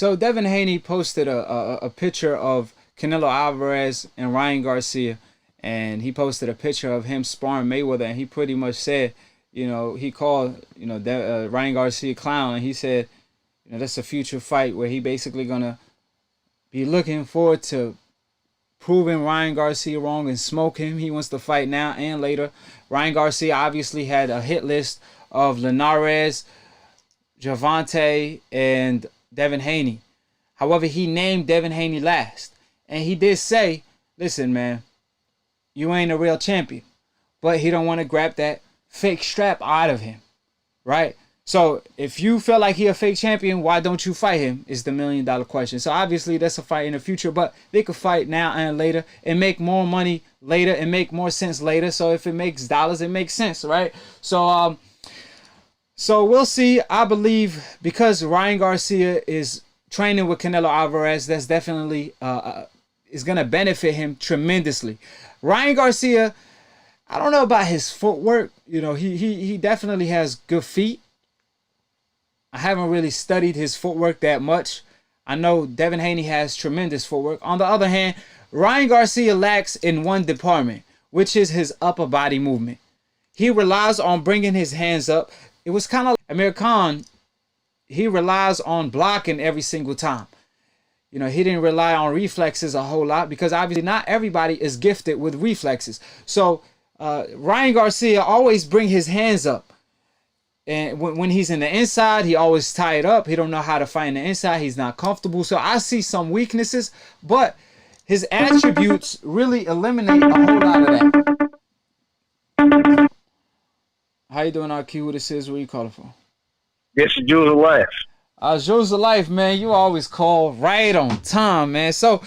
So Devin Haney posted a picture of Canelo Alvarez and Ryan Garcia, and he posted a picture of him sparring Mayweather, and he pretty much said, he called, Ryan Garcia clown, and he said, that's a future fight where he basically gonna be looking forward to proving Ryan Garcia wrong and smoke him. He wants to fight now and later. Ryan Garcia obviously had a hit list of Linares, Javante, and Devin Haney. However, he named Devin Haney last. And he did say, listen, man, you ain't a real champion. But he don't want to grab that fake strap out of him, right? So if you feel like he a fake champion, why don't you fight him is the $1 million question. So obviously that's a fight in the future, but they could fight now and later and make more money later and make more sense later. So if it makes dollars, it makes sense, right? So we'll see. I believe because Ryan Garcia is training with Canelo Alvarez, that's definitely is going to benefit him tremendously. Ryan Garcia, I don't know about his footwork. He definitely has good feet. I haven't really studied his footwork that much. I know Devin Haney has tremendous footwork. On the other hand, Ryan Garcia lacks in one department, which is his upper body movement. He relies on bringing his hands up. It was kind of like Amir Khan. He relies on blocking every single time. He didn't rely on reflexes a whole lot because obviously not everybody is gifted with reflexes. So Ryan Garcia always bring his hands up. And when he's in the inside, he always tie it up. He don't know how to fight in the inside. He's not comfortable. So I see some weaknesses, but his attributes really eliminate a whole lot of that. How you doing, RQ? Who this is? Where you calling from? This is Jules of Life. Jules of Life, man. You always call right on time, man. So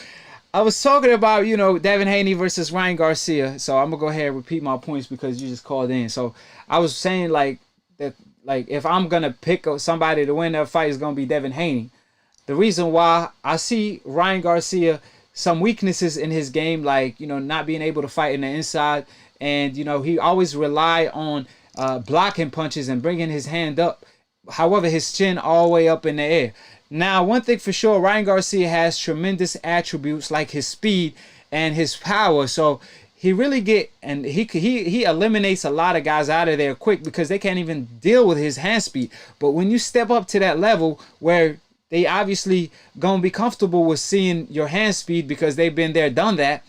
I was talking about, Devin Haney versus Ryan Garcia. So I'm going to go ahead and repeat my points because you just called in. So I was saying, that if I'm gonna pick somebody to win that fight, it's gonna be Devin Haney. The reason why I see Ryan Garcia some weaknesses in his game, like not being able to fight in the inside, and he always rely on blocking punches and bringing his hand up. However, his chin all the way up in the air. Now, one thing for sure, Ryan Garcia has tremendous attributes like his speed and his power. So he really he eliminates a lot of guys out of there quick because they can't even deal with his hand speed. But when you step up to that level where they obviously gonna be comfortable with seeing your hand speed because they've been there, done that,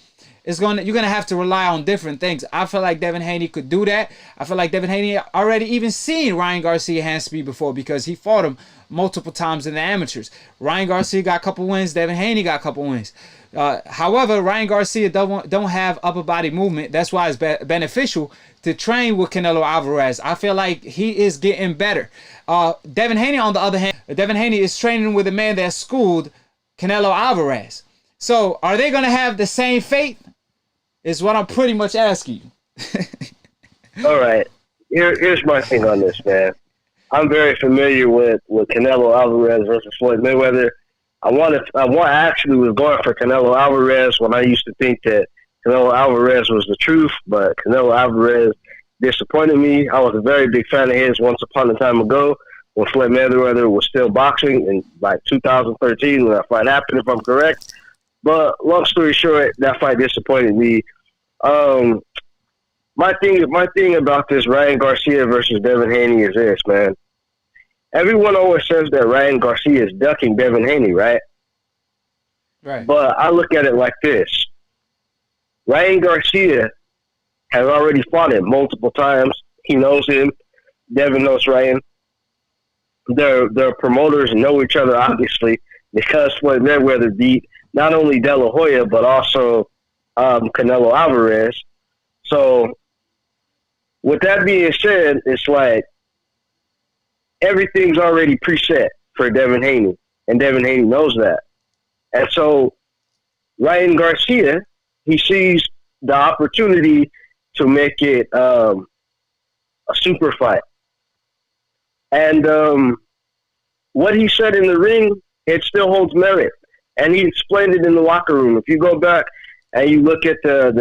you're gonna have to rely on different things. I feel like Devin Haney could do that. I feel like Devin Haney already even seen Ryan Garcia hand speed before because he fought him multiple times in the amateurs. Ryan Garcia got a couple wins. Devin Haney got a couple wins. However, Ryan Garcia don't have upper body movement. That's why it's beneficial to train with Canelo Alvarez. I feel like he is getting better. Devin Haney, on the other hand, Devin Haney is training with a man that schooled Canelo Alvarez. So are they going to have the same fate? Is what I'm pretty much asking you. All right. Here's my thing on this, man. I'm very familiar with Canelo Alvarez versus Floyd Mayweather. I actually was going for Canelo Alvarez when I used to think that Canelo Alvarez was the truth, but Canelo Alvarez disappointed me. I was a very big fan of his once upon a time ago when Floyd Mayweather was still boxing in 2013 when that fight happened, if I'm correct. But long story short, that fight disappointed me. My thing about this Ryan Garcia versus Devin Haney is this, man. Everyone always says that Ryan Garcia is ducking Devin Haney, right? Right. But I look at it like this. Ryan Garcia has already fought him multiple times. He knows him. Devin knows Ryan. Their promoters know each other, obviously, because Floyd Mayweather beat not only De La Hoya, but also Canelo Alvarez. So, with that being said, it's like everything's already preset for Devin Haney, and Devin Haney knows that. And so, Ryan Garcia, he sees the opportunity to make it a super fight. And what he said in the ring, it still holds merit. And he explained it in the locker room. If you go back and you look at the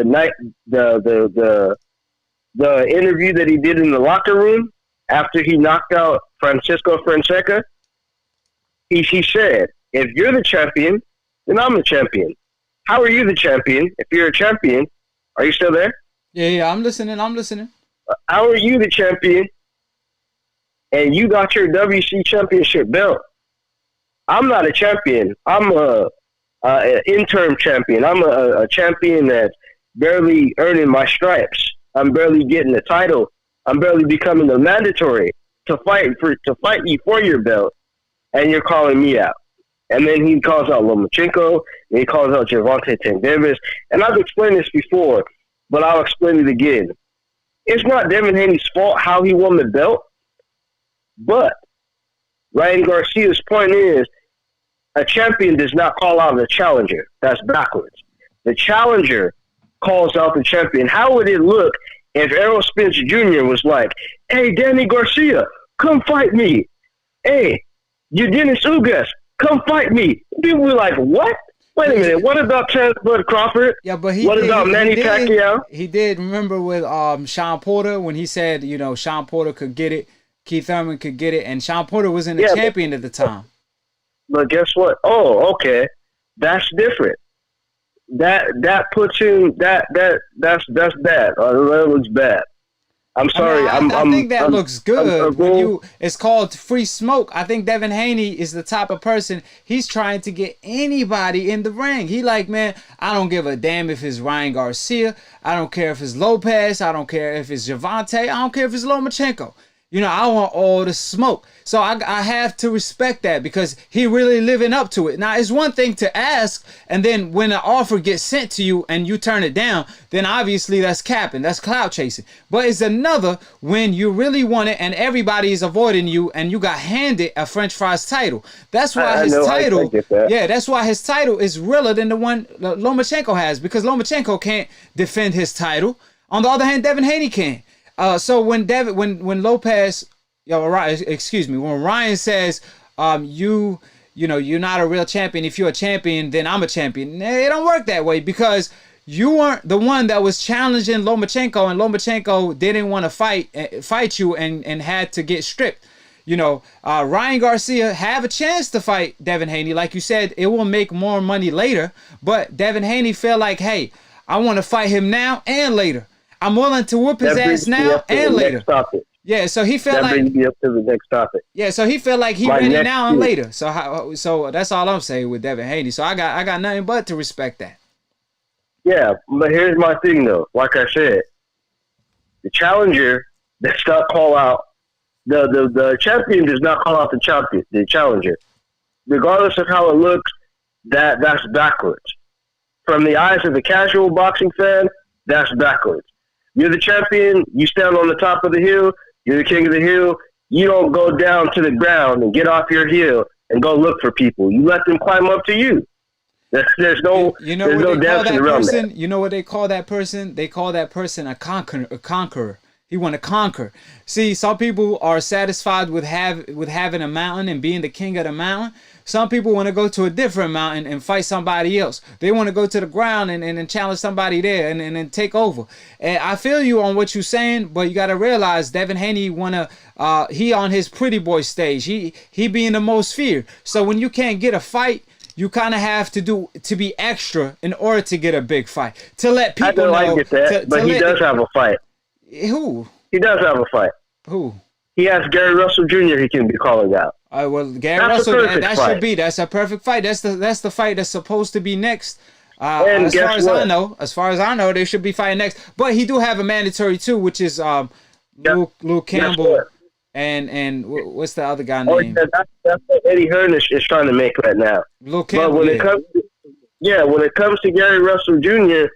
interview that he did in the locker room after he knocked out Francisco Fonseca, he said, if you're the champion, then I'm the champion. How are you the champion? If you're a champion, are you still there? Yeah, I'm listening. How are you the champion? And you got your WC championship belt. I'm not a champion. I'm an interim champion. I'm a champion that's barely earning my stripes. I'm barely getting the title. I'm barely becoming the mandatory to fight you for your belt. And you're calling me out. And then he calls out Lomachenko, and he calls out Gervonta Tank Davis. And I've explained this before, but I'll explain it again. It's not Devin Haney's fault how he won the belt, but Ryan Garcia's point is a champion does not call out the challenger. That's backwards. The challenger calls out the champion. How would it look if Errol Spence Jr. was like, hey, Danny Garcia, come fight me. Hey, you Dennis Ugas, come fight me. People were like, what? Wait a minute. What about Bud Crawford? Yeah, but what about Manny Pacquiao? He did. Remember with Sean Porter when he said, Sean Porter could get it, Keith Thurman could get it, and Sean Porter wasn't the champion at the time. But guess what? Oh, okay. That's different. That puts him that's bad. That looks bad. I'm sorry. I think that looks good. It's called free smoke. I think Devin Haney is the type of person, he's trying to get anybody in the ring. He like, man, I don't give a damn if it's Ryan Garcia. I don't care if it's Lopez. I don't care if it's Gervonta. I don't care if it's Lomachenko. I want all the smoke. So I have to respect that because he really living up to it. Now, it's one thing to ask, and then when an offer gets sent to you and you turn it down, then obviously that's capping. That's clout chasing. But it's another when you really want it and everybody is avoiding you and you got handed a French fries title. That's why his title, that's why his title is realer than the one Lomachenko has, because Lomachenko can't defend his title. On the other hand, Devin Haney can. So when Lopez, when Ryan says, you're not a real champion. If you're a champion, then I'm a champion. It don't work that way because you weren't the one that was challenging Lomachenko, and Lomachenko didn't want to fight you and had to get stripped. Ryan Garcia have a chance to fight Devin Haney. Like you said, it will make more money later, but Devin Haney felt like, hey, I want to fight him now and later. I'm willing to whoop his ass now and later. Yeah, so he felt like brings me up to the next topic. Yeah, so he felt like he ready now and later. So that's all I'm saying with Devin Haney. So I got nothing but to respect that. Yeah, but here's my thing though. Like I said, the challenger does not call out the champion does not call out the challenger. Regardless of how it looks, that's backwards. From the eyes of the casual boxing fan, that's backwards. You're the champion. You stand on the top of the hill. You're the king of the hill. You don't go down to the ground and get off your hill and go look for people. You let them climb up to you. There's no dancing around that. You know what they call that person? They call that person a conqueror. He want to conquer. See, some people are satisfied with having a mountain and being the king of the mountain. Some people want to go to a different mountain and fight somebody else. They want to go to the ground and challenge somebody there and take over. And I feel you on what you're saying, but you got to realize Devin Haney he on his pretty boy stage. He being the most feared. So when you can't get a fight, you kind of have to be extra in order to get a big fight. To let people know. I get that, but he does have a fight. Who? He does have a fight. Who? He has Gary Russell Jr. he can be calling out. Well, Gary Russell, that's a perfect fight. That's the fight that's supposed to be next. As far as I know, they should be fighting next. But he do have a mandatory too, which is Luke Campbell and what's the other guy name? That's what Eddie Hearn is trying to make right now. Luke Campbell. But when it comes to Gary Russell Jr.,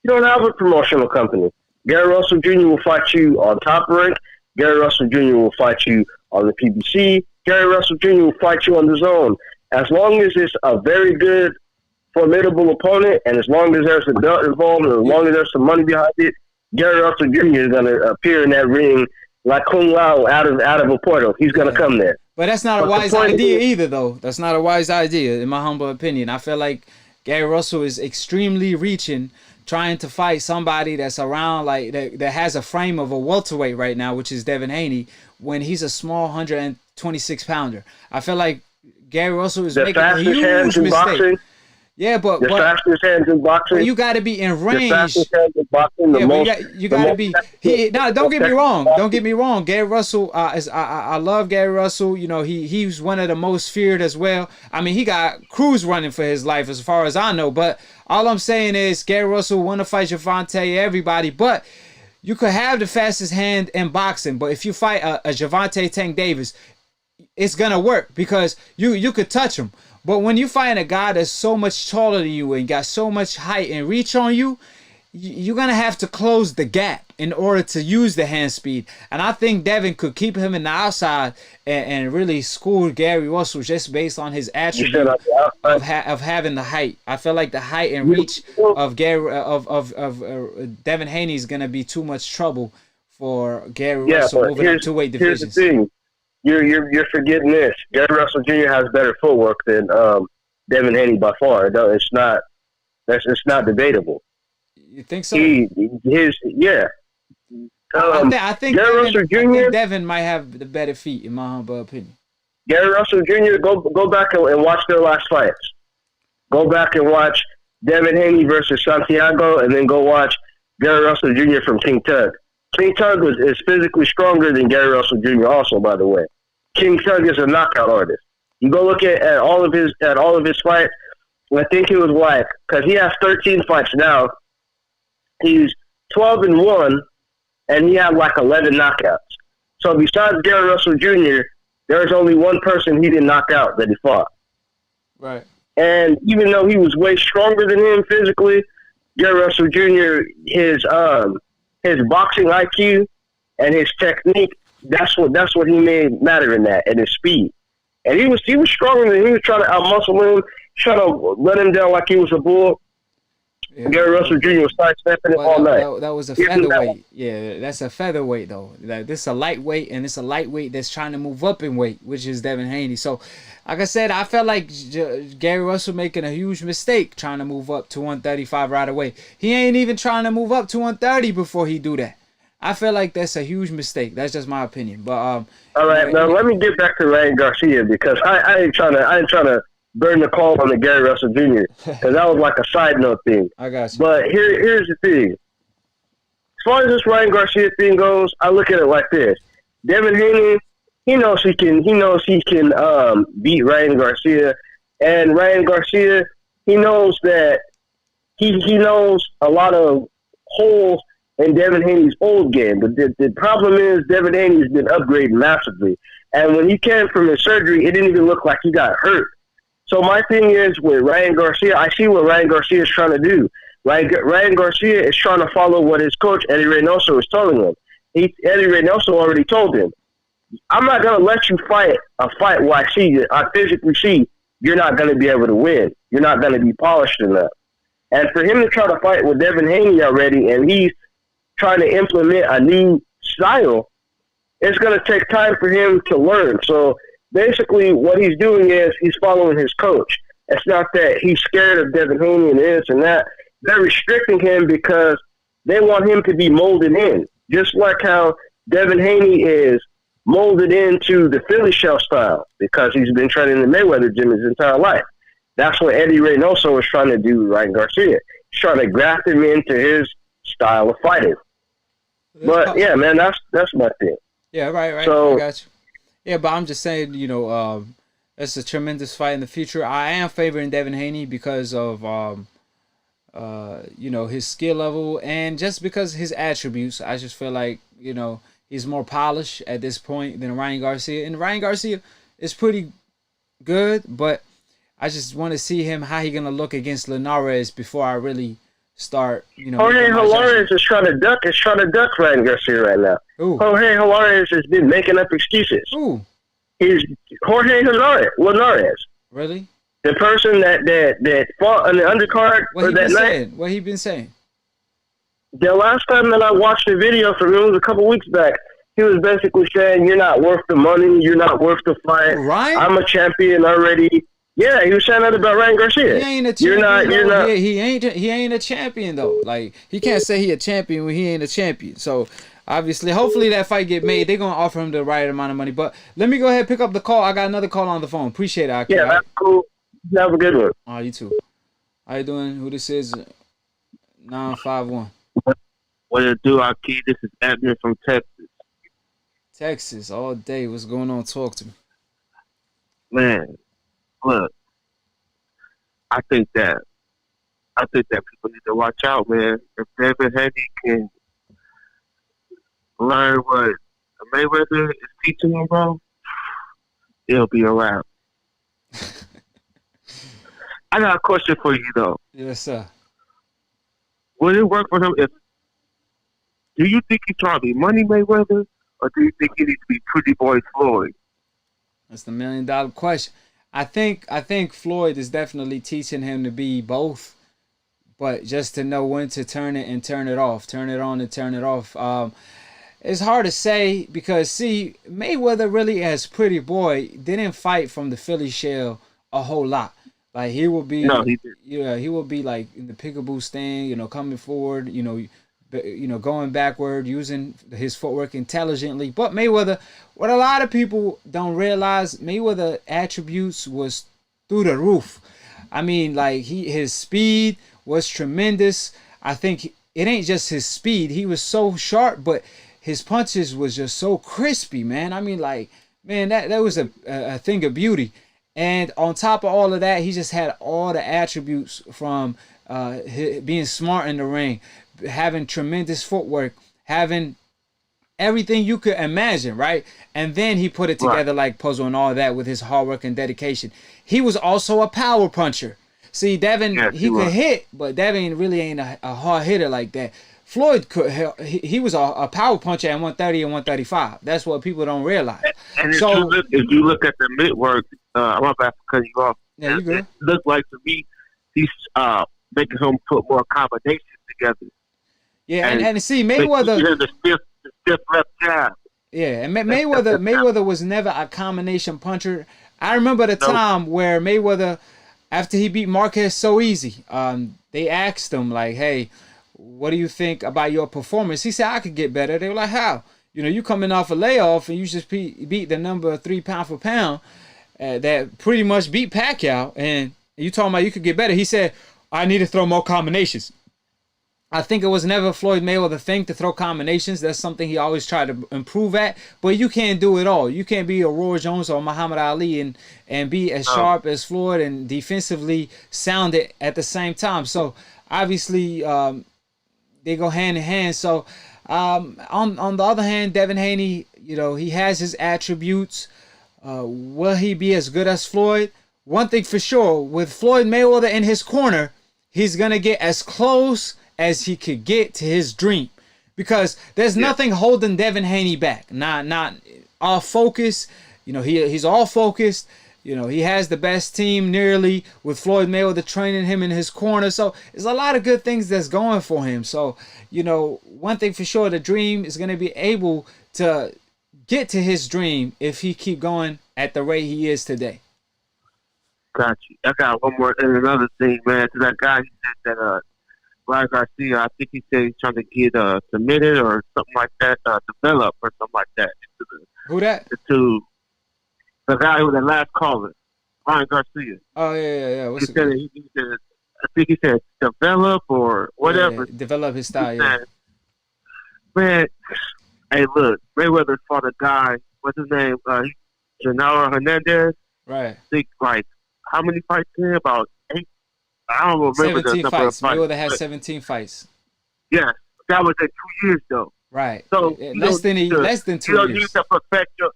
you don't have a promotional company. Gary Russell Jr. will fight you on Top Rank. Gary Russell Jr. will fight you on the PBC. Gary Russell Jr. will fight you on the Zone. As long as it's a very good, formidable opponent, and as long as there's a belt involved, and as long as there's some money behind it, Gary Russell Jr. is going to appear in that ring like Kung Lao out of a portal. He's going to come there. But that's not a wise idea either, though. That's not a wise idea, in my humble opinion. I feel like Gary Russell is extremely reaching, trying to fight somebody that's around like that has a frame of a welterweight right now, which is Devin Haney, when he's a small 126 pounder. I feel like Gary Russell is The making a fastest hands huge in mistake. boxing. Yeah, The fastest hands in boxing. you got to be in range. The fastest hands in boxing. The Yeah, most. but you got to be. Now, don't get me wrong. Don't get me wrong. Gary Russell, I love Gary Russell. You know, he's one of the most feared as well. I mean, he got crews running for his life as far as I know. But all I'm saying is, Gary Russell want to fight Gervonta, everybody. But you could have the fastest hand in boxing, but if you fight a Gervonta Tank Davis, it's gonna work because you could touch him. But when you find a guy that's so much taller than you and got so much height and reach on you, you're going to have to close the gap in order to use the hand speed. And I think Devin could keep him in the outside and really school Gary Russell just based on his attribute of having the height. I feel like the height and reach of Devin Haney is going to be too much trouble for Gary Russell moving up two-weight divisions. Here's the thing. You're forgetting this. Gary Russell Jr. has better footwork than Devin Haney by far. It's not debatable. You think so? I think Gary Russell Jr. Devin might have the better feet, in my humble opinion. Gary Russell Jr. Go back and watch their last fights. Go back and watch Devin Haney versus Santiago, and then go watch Gary Russell Jr. from King Tug. King Tug is physically stronger than Gary Russell Jr. also, by the way. King Tug is a knockout artist. You go look at all of his fights. I think it was like, because he has 13 fights now. He's 12-1, and he had like 11 knockouts. So besides Gary Russell Jr., there's only one person he didn't knock out that he fought. Right. And even though he was way stronger than him physically, Gary Russell Jr. his boxing IQ and his technique, that's what he made matter in that, and his speed. And he was stronger than him. He was trying to outmuscle him, trying to let him down like he was a bull. Yeah. Gary Russell Jr. was sidestepping it all night. That was a featherweight. Yeah, that's a featherweight though. Like, this is a lightweight, and it's a lightweight that's trying to move up in weight, which is Devin Haney. So, like I said, I felt like Gary Russell making a huge mistake trying to move up to 135 right away. He ain't even trying to move up to 130 before he do that. I feel like that's a huge mistake. That's just my opinion. But all right, now let me get back to Ryan Garcia, because I ain't trying to burn the call on the Gary Russell Jr. because that was like a side note thing. I got you. But here's the thing. As far as this Ryan Garcia thing goes, I look at it like this: Devin Haney, he knows he can beat Ryan Garcia, and Ryan Garcia, he knows that he knows a lot of holes in Devin Haney's old game. But the problem is Devin Haney's been upgraded massively. And when he came from his surgery, it didn't even look like he got hurt. So my thing is with Ryan Garcia, I see what Ryan Garcia is trying to do. Ryan Garcia is trying to follow what his coach, Eddie Reynoso, is telling him. Eddie Reynoso already told him, I'm not going to let you fight a fight where I physically see you're not going to be able to win. You're not going to be polished enough. And for him to try to fight with Devin Haney already, and he's trying to implement a new style, it's going to take time for him to learn. So basically what he's doing is he's following his coach. It's not that he's scared of Devin Haney and this and that. They're restricting him because they want him to be molded in. Just like how Devin Haney is molded into the Philly shell style because he's been training in the Mayweather gym his entire life. That's what Eddie Reynoso was trying to do with Ryan Garcia. He's trying to graft him into his style of fighting. But yeah, man, that's my thing. Yeah, right. So, I got you. Yeah, but I'm just saying, it's a tremendous fight in the future. I am favoring Devin Haney because of his skill level and just because his attributes. I just feel like, he's more polished at this point than Ryan Garcia. And Ryan Garcia is pretty good, but I just want to see how he gonna look against Linares before I really start, Jorge Linares is trying to duck Ryan Garcia right now. Ooh. Jorge Linares has been making up excuses. Ooh. He's Jorge Linares. Really? The person that fought on the undercard for that night. What he been saying? The last time that I watched a video from him was a couple weeks back. He was basically saying, "You're not worth the money. You're not worth the fight. Ryan? I'm a champion already." Yeah, he was saying that about Ryan Garcia. He ain't a champion. You're not. He ain't a champion though. Like, he can't say he a champion when he ain't a champion. So obviously, hopefully that fight get made. They're gonna offer him the right amount of money. But let me go ahead and pick up the call. I got another call on the phone. Appreciate it, Aki. Yeah, that's cool. Have a good one. Oh, you too. How you doing? Who this is? 951. What it do, Aki? This is Edmund from Texas. Texas all day. What's going on? Talk to me. Man, look, I think that people need to watch out, man. If Devin Haney can learn what Mayweather is teaching him, bro, it'll be a wrap. I got a question for you, though. Yes, sir. Would it work for him do you think he's trying to be Money Mayweather, or do you think he needs to be Pretty Boy Floyd? That's the $1 million question. I think Floyd is definitely teaching him to be both, but just to know when to turn it and turn it off, turn it on and turn it off. It's hard to say because, see, Mayweather really, as Pretty Boy, didn't fight from the Philly shell a whole lot. Like, he will be, he will be like in the peekaboo stand, coming forward, going backward, using his footwork intelligently. But Mayweather, what a lot of people don't realize, Mayweather attributes was through the roof. I mean, like, his speed was tremendous. I think it ain't just his speed. He was so sharp, but his punches was just so crispy, man. I mean, like, man, that was a thing of beauty. And on top of all of that, he just had all the attributes from being smart in the ring, having tremendous footwork, having everything you could imagine, right? And then he put it together like puzzle and all that with his hard work and dedication. He was also a power puncher. See, Devin, he could hit, but Devin really ain't a hard hitter like that. Floyd he was a power puncher at 130 and 135. That's what people don't realize. And if you look at the mid work, I'm about to cut you off. Yeah, you good. It looks like to me he's making him put more combinations together. Yeah, and see, Mayweather, the stiff left jab. Yeah, and Mayweather was never a combination puncher. I remember the time where Mayweather, after he beat Marquez so easy, they asked him like, "Hey, what do you think about your performance?" He said, "I could get better." They were like, "How? You coming off a layoff and you just beat the number 3 pound for pound that pretty much beat Pacquiao, and you talking about you could get better." He said, "I need to throw more combinations." I think it was never Floyd Mayweather thing to throw combinations. That's something he always tried to improve at. But you can't do it all. You can't be a Roy Jones or Muhammad Ali and be as sharp as Floyd and defensively sounded at the same time. So obviously they go hand in hand. So on the other hand, Devin Haney, he has his attributes. Will he be as good as Floyd? One thing for sure, with Floyd Mayweather in his corner, he's gonna get as close as he could get to his dream, because there's nothing holding Devin Haney back. Not all focus. He's all focused. He has the best team nearly, with Floyd Mayweather training him in his corner. So there's a lot of good things that's going for him. So, one thing for sure, the dream is going to be able to get to his dream if he keep going at the rate he is today. Got you. I got one more and another thing, man. To that guy, he said that Ryan Garcia, I think he said he's trying to get submitted or something like that, developed or something like that. Who that? To the guy who was the last caller, Ryan Garcia. Oh, yeah. He said, I think he said develop or whatever. Yeah, develop his style, yeah. Man, hey, look, Mayweather fought a guy, what's his name? Canelo Hernandez. Right. I think, how many fights did he have? About 8? I don't remember 17 the fights. number of Mayweather has 17 fights. Yeah, that was in 2 years though. Right. So less than 2 years. You don't need to perfect you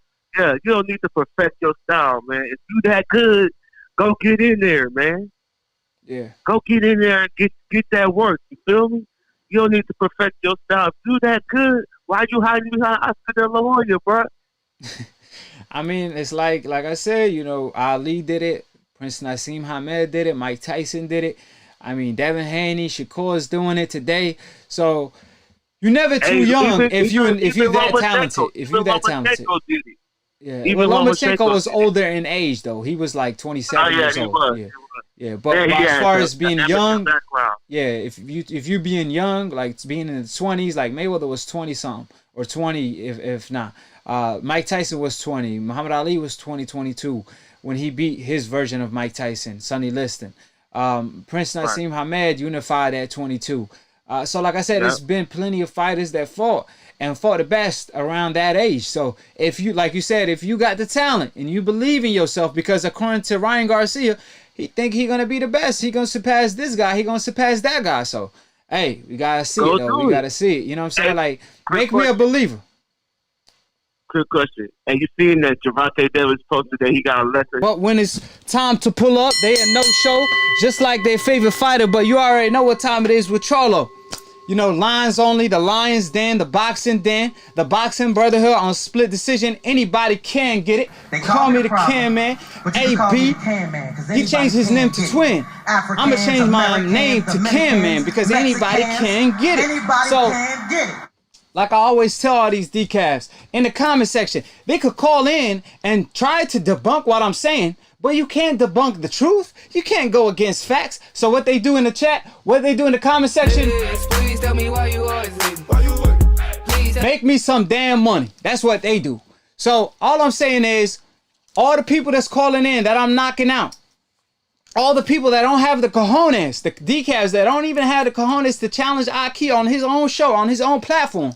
don't need to perfect your style, man. If you that good, go get in there, man. Yeah. Go get in there and get that work. You feel me? You don't need to perfect your style. If you that good, why you hiding behind Oscar De La Hoya, bro? I mean, it's like I said, Ali did it. Prince Nassim Hamed did it. Mike Tyson did it. I mean, Devin Haney, Shakur's doing it today. So you're never too young if you're that talented. If you're that talented. Yeah. Well, Lomachenko was older in age though. He was like 27 years old. Yeah, but as far as being young, background. yeah, if you being young, like being in the 20s, like Mayweather was 20 something or 20 if not. Mike Tyson was 20. Muhammad Ali was 22 when he beat his version of Mike Tyson, Sonny Liston. Prince Nassim Hamed unified at 22. So like I said, there's been plenty of fighters that fought the best around that age. So if you, like you said, if you got the talent and you believe in yourself, because according to Ryan Garcia, he think he gonna be the best. He gonna surpass this guy. He gonna surpass that guy. So, hey, we gotta see it though. We gotta see it. You know what I'm saying? Like, make me a believer. Quick question. And you seen that Gervonta Davis posted that he got a lesson? But when it's time to pull up, they a no-show, just like their favorite fighter. But you already know what time it is with Charlo. You know, Lions Only, the Lions Den, the Boxing Den, the Boxing Brotherhood on split decision. Anybody can get it. They call me the Can Man. AB. He changed his name to Twin. I'm going to change my name to Can Man because anybody can get it. So, like I always tell all these decafs, in the comment section, they could call in and try to debunk what I'm saying, but you can't debunk the truth. You can't go against facts. So what they do in the chat, what they do in the comment section, please tell me why you always make me some damn money. That's what they do. So all I'm saying is, all the people that's calling in that I'm knocking out, all the people that don't have the cojones, the decafs that don't even have the cojones to challenge AKHi on his own show, on his own platform,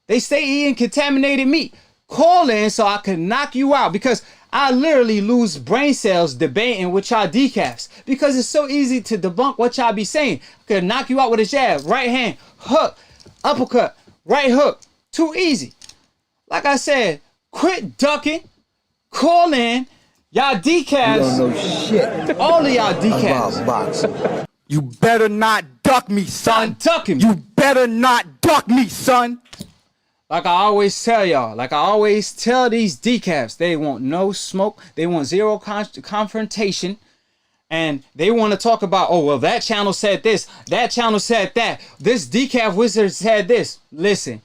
they stay eating contaminated meat. Call in so I can knock you out, because I literally lose brain cells debating with y'all decafs, because it's so easy to debunk what y'all be saying. I could knock you out with a jab, right hand, hook, uppercut, right hook. Too easy. Like I said, quit ducking, call in. Y'all decafs, you don't know shit. All of y'all decafs. You better not duck me, son. Duck him. You better not duck me, son. Like I always tell y'all, like I always tell these decafs, they want no smoke. They want zero confrontation. And they want to talk about, oh, well, that channel said this. That channel said that. This decaf wizard said this. Listen,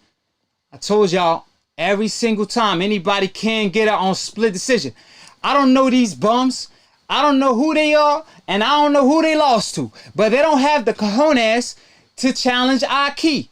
I told y'all every single time anybody can get it on split decision. I don't know these bums. I don't know who they are, and I don't know who they lost to. But they don't have the cojones to challenge AKHi.